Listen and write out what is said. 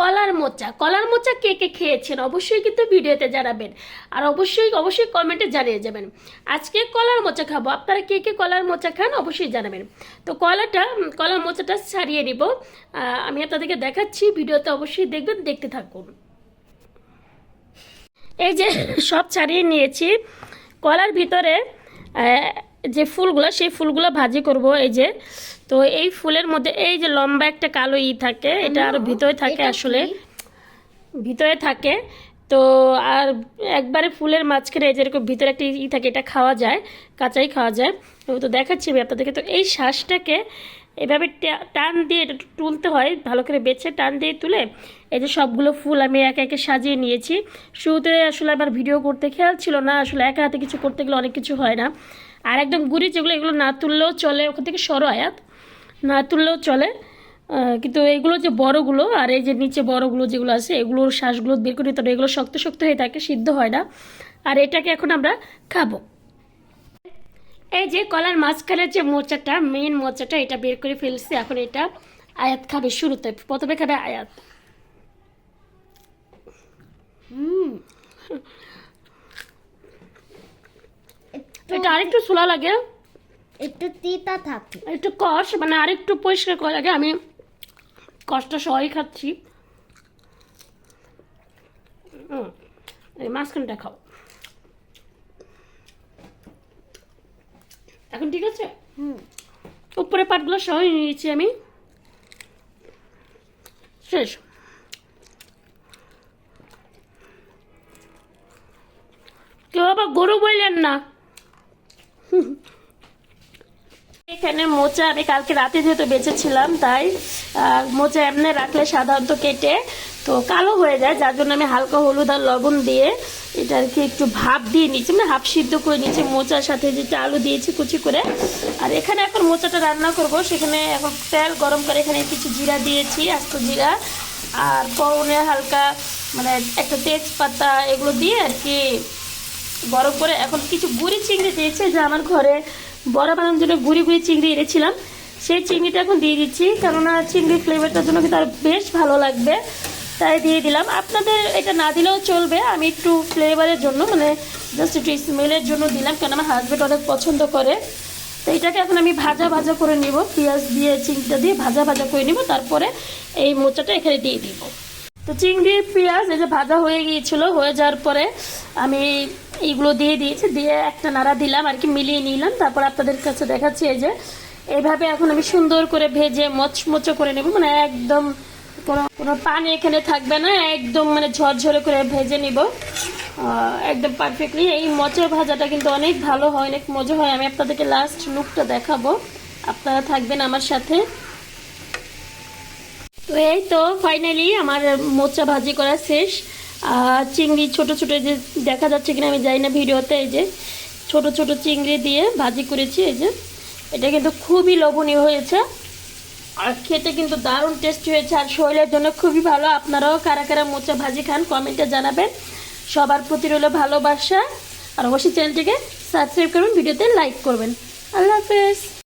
কলার মোচা কে কে খেয়েছেন অবশ্যই কিন্তু ভিডিওতে জানাবেন, আর অবশ্যই অবশ্যই কমেন্টে জানিয়ে যাবেন। আজকে কলার মোচা খাবো, আপনারা কে কে কলার মোচা খান অবশ্যই জানাবেন। তো কলার মোচাটা ছাড়িয়ে নিব, আমি আপনাদেরকে দেখাচ্ছি, ভিডিওতে অবশ্যই দেখবেন, দেখতে থাকুন। এই যে সব ছাড়িয়ে নিয়েছি। কলার ভিতরে যে ফুলগুলো, সেই ফুলগুলো ভাজি করব। এই যে, তো এই ফুলের মধ্যে এই যে লম্বা একটা কালো থাকে, এটা আরও ভিতরে থাকে, আসলে ভিতরে থাকে। তো আর একবারে ফুলের মাঝখানে এই যেরকম ভিতরে একটা থাকে, এটা খাওয়া যায়, কাঁচাই খাওয়া যায়। তো দেখাচ্ছি আমি আপনাদেরকে। তো এই শ্বাসটাকে এভাবে টান দিয়ে এটা তুলতে হয়, ভালো করে বেছে টান দিয়ে তুলে এই যে সবগুলো ফুল আমি একে একে সাজিয়ে নিয়েছি। শুরুতে আসলে আমার ভিডিও করতে খেয়াল ছিল না, আসলে একা হাতে কিছু করতে গেলে অনেক কিছু হয় না। আর একদম গুড়ি যেগুলো, এগুলো না তুললেও চলে, ওখান থেকে সরো আয়াত, না তুললেও চলে। কিন্তু এইগুলো যে বড়গুলো আর এই যে নিচে বড়গুলো যেগুলো আছে, এগুলোর শ্বাসগুলো বের করে নিতে হবে, এগুলো শক্ত শক্ত হয়ে থাকে, সিদ্ধ হয় না। আর এটাকে এখন আমরা খাবো। এই যে কলার মাঝখানের যে মোচাটা, মেইন মোচাটা, এটা বের করে ফেলছি। এখন এটা আয়াত খাবে, শুরুতে প্রথমে খাবে আয়াত। এটা আরেকটু ছোলা লাগে, একটু তিতা থাকে, একটু কষ, মানে আরেকটু পরিষ্কার করা লাগে। আমি কষটা সহই খাচ্ছি। এই মাঝখানটা খাও এখন, ঠিক আছে? উপরে পাটগুলো সহই নিয়েছি আমি, শেষ। কেউ আবার গরু বললেন না। এখানে মোচা আমি কালকে রাতে যেহেতু বেঁচেছিলাম, তাই মোচা এমনি রাখলে সাধারণত কেটে তো কালো হয়ে যায়, যার জন্য আমি হালকা হলুদ আর লবণ দিয়ে এটা আর কি একটু ভাপ দিয়ে নিচ্ছি, মানে হাফ সিদ্ধ করে নিচ্ছি। মোচার সাথে যেটা আলু দিয়েছি কুচি করে। আর এখানে এখন মোচাটা রান্না করব, সেখানে এখন তেল গরম করে এখানে কিছু জিরা দিয়েছি, আস্ত জিরা, আর পরনে হালকা মানে একটা তেজপাতা, এগুলো দিয়ে আর কি গরম করে এখন কিছু গুঁড়ি চিংড়ি দিয়েছে, যে আমার ঘরে বড়া বানানোর জন্য গুঁড়ি গুঁড়ি চিংড়ি এনেছিলাম, সেই চিংড়িটা এখন দিয়ে দিচ্ছি, কেননা চিংড়ির ফ্লেভারটার জন্য কিন্তু আর বেশ ভালো লাগবে, তাই দিয়ে দিলাম। আপনাদের এটা না দিলেও চলবে, আমি একটু ফ্লেভারের জন্য, মানে জাস্ট একটু স্মেলের জন্য দিলাম, কেন আমার হাজব্যান্ড অনেক পছন্দ করে। তো এটাকে এখন আমি ভাজা ভাজা করে নিব, পেঁয়াজ দিয়ে চিংড়িটা দিয়ে ভাজা ভাজা করে নিব, তারপরে এই মোচাটা এখানে দিয়ে দিব। তো চিংড়ি পেঁয়াজ এই যে ভাজা হয়ে গিয়েছিল, হয়ে যাওয়ার পরে আমি এইগুলো দিয়ে দিয়েছি, দিয়ে একটা নাড়া দিলাম আর কি, মিলিয়ে নিলাম। তারপর আপনাদের কাছে দেখাচ্ছি, এই যে এইভাবে এখন আমি সুন্দর করে ভেজে মচমচো করে নেব, মানে একদম কোনো পানি এখানে থাকবে না, একদম মানে ঝরঝরে করে ভেজে নিব একদম পারফেক্টলি। এই মোচা ভাজাটা কিন্তু অনেক ভালো হয়, অনেক মজা হয়। আমি আপনাদেরকে লাস্ট লুকটা দেখাবো, আপনারা থাকবেন আমার সাথে। তো এই তো ফাইনালি আমার মোচা ভাজি করা শেষ। চিংড়ি ছোট ছোট যে দেখা যাচ্ছে কিনা আমি জানি না ভিডিওতে, এই যে ছোট ছোট চিংড়ি দিয়ে ভাজি করেছি। এই যে এটা কিন্তু খুবই লোভনীয় হয়েছে, আর খেতে কিন্তু দারুণ টেস্টি হয়েছে, আর শরীরের জন্য খুবই ভালো। আপনারাও কারা কারা মোচা ভাজি খান কমেন্টে জানাবেন। সবার প্রতি রইল ভালোবাসা, আর অবশ্যই চ্যানেলটিকে সাবস্ক্রাইব করবেন, ভিডিওতে লাইক করবেন। আল্লাহ হাফেজ।